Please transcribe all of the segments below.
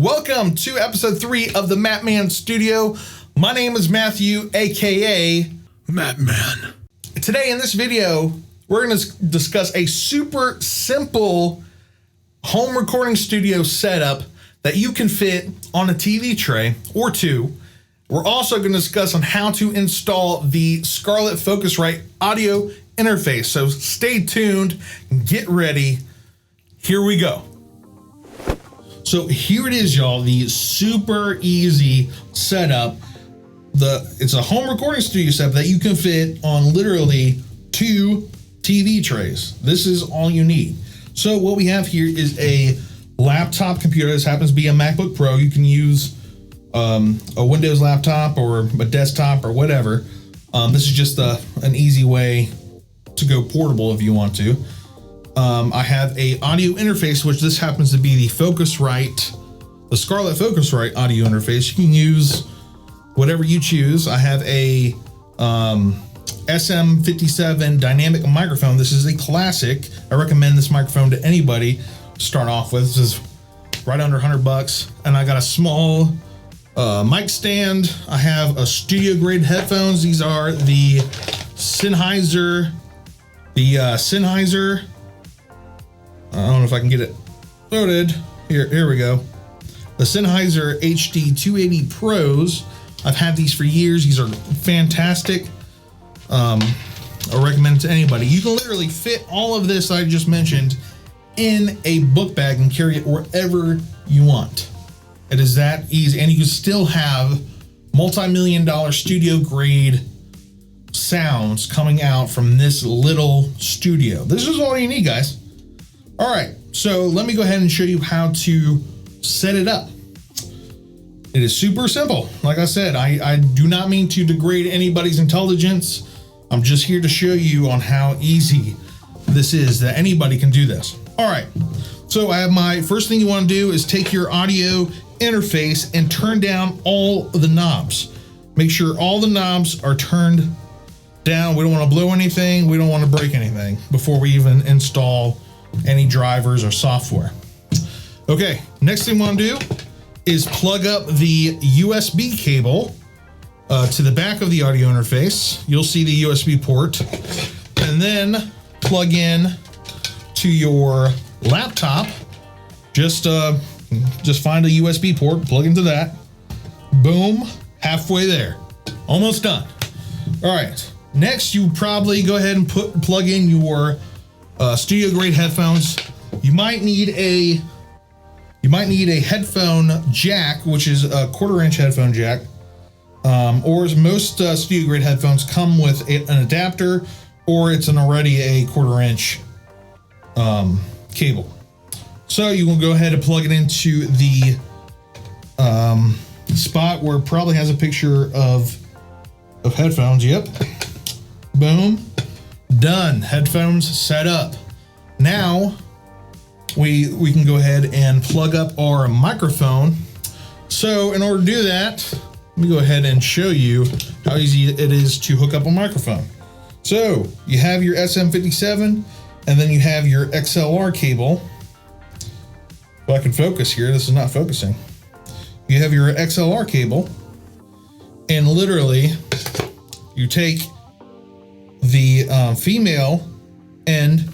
Welcome to episode 3 of the Mattman Studio. My name is Matthew, aka Mattman. Today in this video, we're going to discuss a super simple home recording studio setup that you can fit on a TV tray or two. We're also going to discuss on how to install the Scarlett Focusrite Audio Interface. So stay tuned, get ready. Here we go. So here it is, y'all, the super easy setup. It's a home recording studio setup that you can fit on literally 2 TV trays. This is all you need. So what we have here is a laptop computer. This happens to be a MacBook Pro. You can use a Windows laptop or a desktop or whatever. This is just an easy way to go portable if you want to. I have a audio interface, which this happens to be the Scarlett Focusrite audio interface. You can use whatever you choose. I have a SM57 dynamic microphone. This is a classic. I recommend this microphone to anybody to start off with. This is right under $100. And I got a small mic stand. I have a studio grade headphones. These are the Sennheiser. I don't know if I can get it loaded. Here we go. The Sennheiser HD 280 Pros. I've had these for years. These are fantastic. I recommend it to anybody. You can literally fit all of this I just mentioned in a book bag and carry it wherever you want. It is that easy. And you can still have multi-million-dollar studio grade sounds coming out from this little studio. This is all you need, guys. All right, so let me go ahead and show you how to set it up. It is super simple. Like I said, I do not mean to degrade anybody's intelligence. I'm just here to show you on how easy this is, that anybody can do this. All right, so I have my first thing you want to do is take your audio interface and turn down all of the knobs. Make sure all the knobs are turned down. We don't want to blow anything. We don't want to break anything before we even install any drivers or software. Okay, next thing we want to do is plug up the USB cable to the back of the audio interface. You'll see the USB port, and then plug in to your laptop. Just find a USB port, plug into that. Boom, halfway there, almost done. All right, next you probably go ahead and plug in your studio grade headphones. You might need a headphone jack, which is a 1/4-inch headphone jack, or most studio grade headphones come with an adapter, or it's already a 1/4-inch cable. So you will go ahead and plug it into the spot where it probably has a picture of headphones. Yep. Boom. Done. Headphones set up. Now we can go ahead and plug up our microphone. So in order to do that, let me go ahead and show you how easy it is to hook up a microphone. So you have your SM57, and then you have your XLR cable. If I can focus here, this is not focusing. You have your XLR cable, and literally you take the female end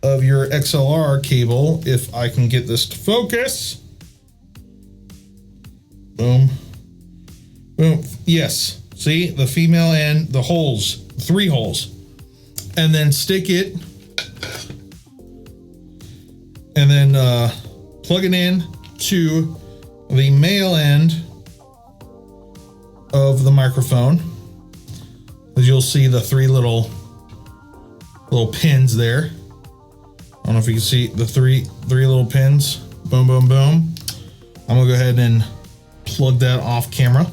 of your XLR cable, if I can get this to focus. Boom. Boom. Yes. See the female end, the holes, 3 holes, and then stick it, and then plug it in to the male end of the microphone. As you'll see the 3 little pins there. I don't know if you can see the three little pins. Boom, boom, boom. I'm gonna go ahead and plug that off camera.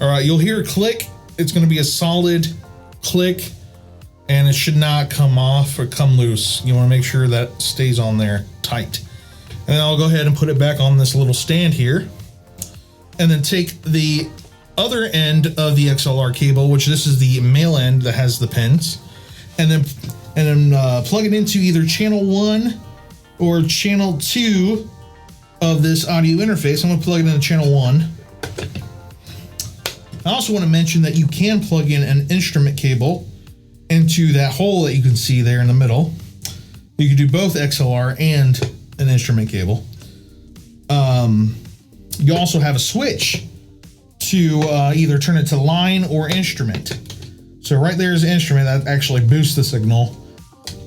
All right, you'll hear a click. It's gonna be a solid click, and it should not come off or come loose. You wanna make sure that stays on there tight. And then I'll go ahead and put it back on this little stand here, and then take the other end of the XLR cable, which this is the male end that has the pins, and then plug it into either channel 1 or channel 2 of this audio interface. I'm going to plug it into channel 1. I also want to mention that you can plug in an instrument cable into that hole that you can see there in the middle. You can do both XLR and an instrument cable. You also have a switch to either turn it to line or instrument. So right there is the instrument that actually boosts the signal.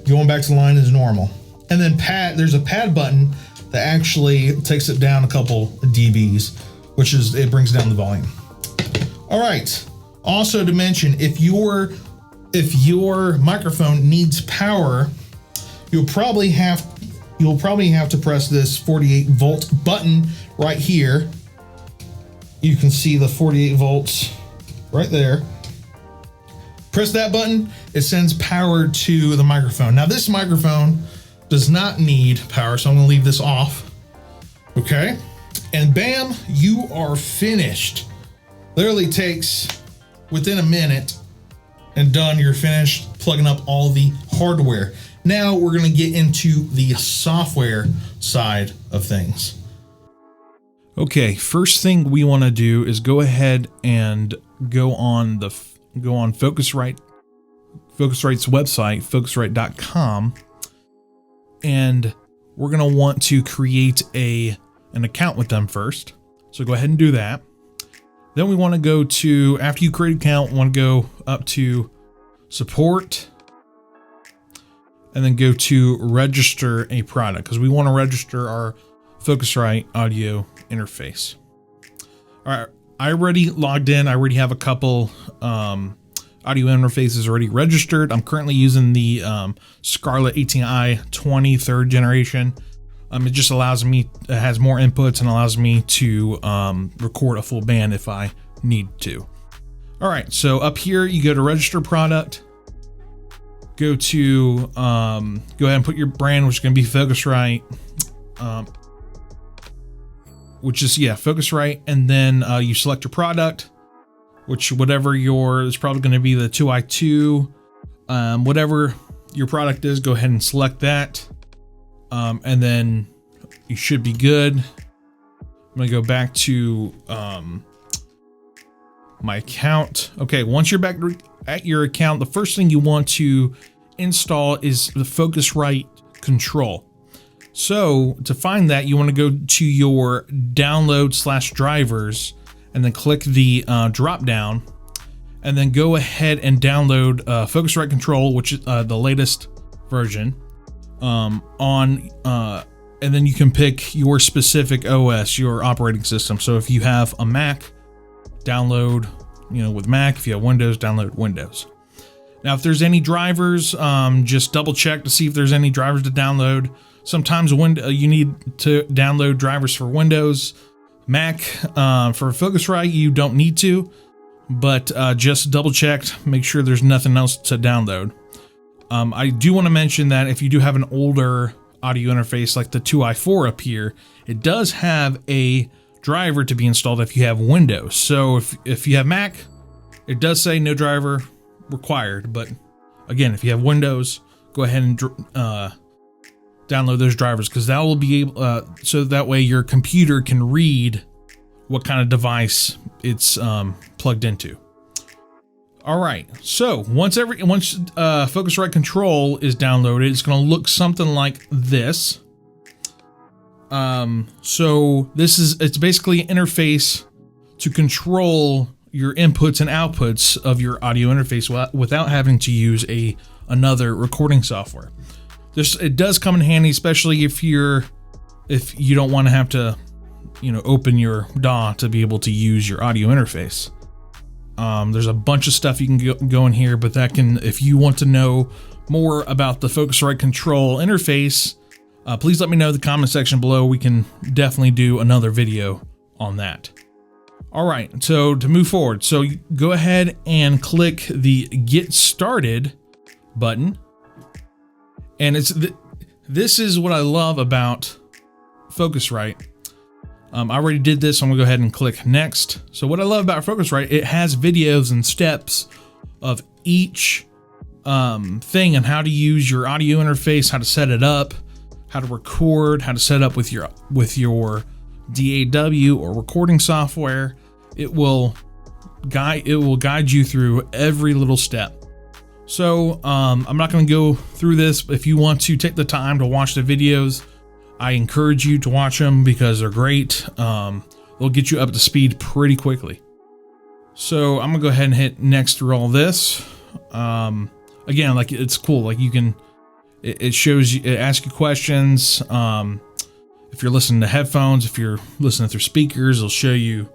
Going back to line is normal. And then there's a pad button that actually takes it down a couple dBs, which is, it brings down the volume. All right. Also to mention, if your microphone needs power, you'll probably have to press this 48 volt button right here. You can see the 48 volts right there. Press that button, it sends power to the microphone. Now this microphone does not need power, so I'm gonna leave this off. Okay, and bam, you are finished. Literally takes within a minute and done, you're finished plugging up all the hardware. Now we're gonna get into the software side of things. Okay, first thing we wanna do is go ahead and go on Focusrite's website, Focusrite.com, and we're gonna want to create an account with them first. So go ahead and do that. Then we want to go to, after you create an account, we want to go up to support, and then go to register a product, because we want to register our Focusrite audio interface. All right, I already logged in. I already have a couple audio interfaces already registered. I'm currently using the Scarlett 18i 20 3rd generation. It just allows me, it has more inputs and allows me to record a full band if I need to. All right, so up here you go to register product, go to go ahead and put your brand, which is going to be Focusrite, which is, yeah, Focusrite, and then you select your product, which whatever it's probably going to be the 2i2, whatever your product is, go ahead and select that. And then you should be good. I'm going to go back to my account. Okay, once you're back at your account, the first thing you want to install is the Focusrite control. So to find that, you want to go to your download/drivers and then click the drop down, and then go ahead and download Focusrite control, which is the latest version. And then you can pick your specific OS, your operating system. So if you have a Mac, download, with Mac. If you have Windows, download Windows. Now, if there's any drivers, just double check to see if there's any drivers to download. Sometimes you need to download drivers for Windows. Mac, for Focusrite, you don't need to, but just double check, make sure there's nothing else to download. I do want to mention that if you do have an older audio interface like the 2i4 up here, it does have a driver to be installed if you have Windows. So if you have Mac, it does say no driver required. But again, if you have Windows, go ahead and download those drivers, because that will be able, so that way your computer can read what kind of device it's plugged into. All right, so once Focusrite control is downloaded, it's going to look something like this. So it's basically an interface to control your inputs and outputs of your audio interface without having to use another recording software. It does come in handy, especially if you don't want to have to, open your DAW to be able to use your audio interface. There's a bunch of stuff you can go in here, but if you want to know more about the Focusrite control interface, please let me know in the comment section below. We can definitely do another video on that. All right, so to move forward, so you go ahead and click the Get Started button. And this is what I love about Focusrite. I already did this, so I'm gonna go ahead and click Next. So what I love about Focusrite, it has videos and steps of each thing and how to use your audio interface, how to set it up, how to record, how to set up with your DAW or recording software. It will guide you through every little step. So I'm not going to go through this. If you want to take the time to watch the videos, I encourage you to watch them because they're great. They'll get you up to speed pretty quickly. So I'm gonna go ahead and hit next through all this. Again, like, it's cool. Like, you can, it shows you, it asks you questions. If you're listening to headphones, if you're listening through speakers, it'll show you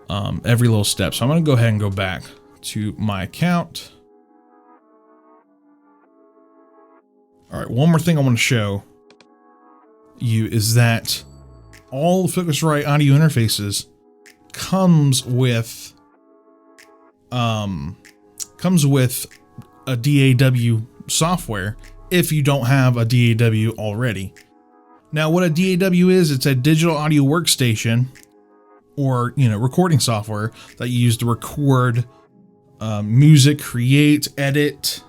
every little step. So I'm gonna go ahead and go back to my account. All right, one more thing I want to show you is that all Focusrite audio interfaces comes with a DAW software if you don't have a DAW already. Now, what a DAW is, it's a digital audio workstation, or, you know, recording software that you use to record music, create, edit.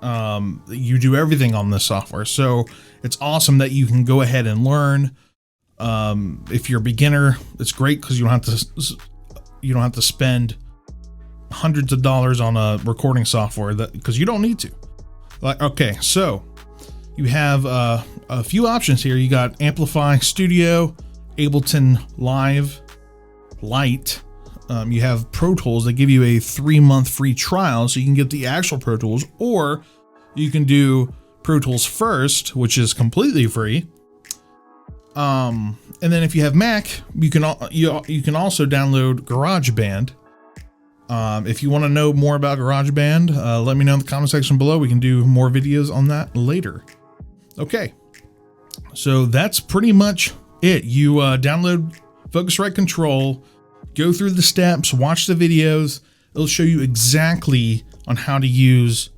You do everything on this software. So it's awesome that you can go ahead and learn. If you're a beginner, it's great because you don't have to spend hundreds of dollars on a recording software, because you don't need to. Like, okay, so you have a few options here. You got Amplify Studio, Ableton Live, Lite. You have Pro Tools. They give you a 3-month free trial, so you can get the actual Pro Tools, or you can do Pro Tools first, which is completely free. And then if you have Mac, you can also download GarageBand. If you want to know more about GarageBand, let me know in the comment section below. We can do more videos on that later. Okay, so that's pretty much it. You download Focusrite Control, go through the steps, watch the videos. It'll show you exactly on how to use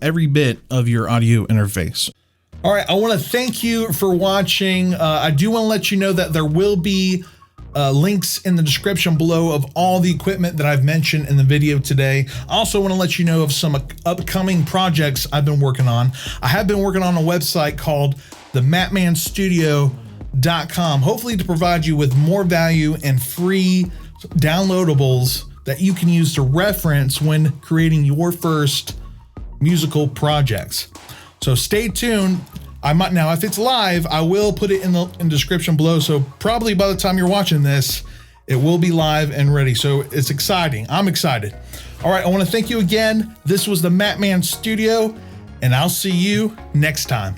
every bit of your audio interface. All right, I want to thank you for watching. I do want to let you know that there will be links in the description below of all the equipment that I've mentioned in the video today. I also want to let you know of some upcoming projects I've been working on. I have been working on a website called thematmanstudio.com, hopefully to provide you with more value and free downloadables that you can use to reference when creating your first musical projects. So stay tuned. Now, if it's live, I will put it in the description below. So probably by the time you're watching this, it will be live and ready. So it's exciting. I'm excited. All right, I want to thank you again. This was the Matman Studio, and I'll see you next time.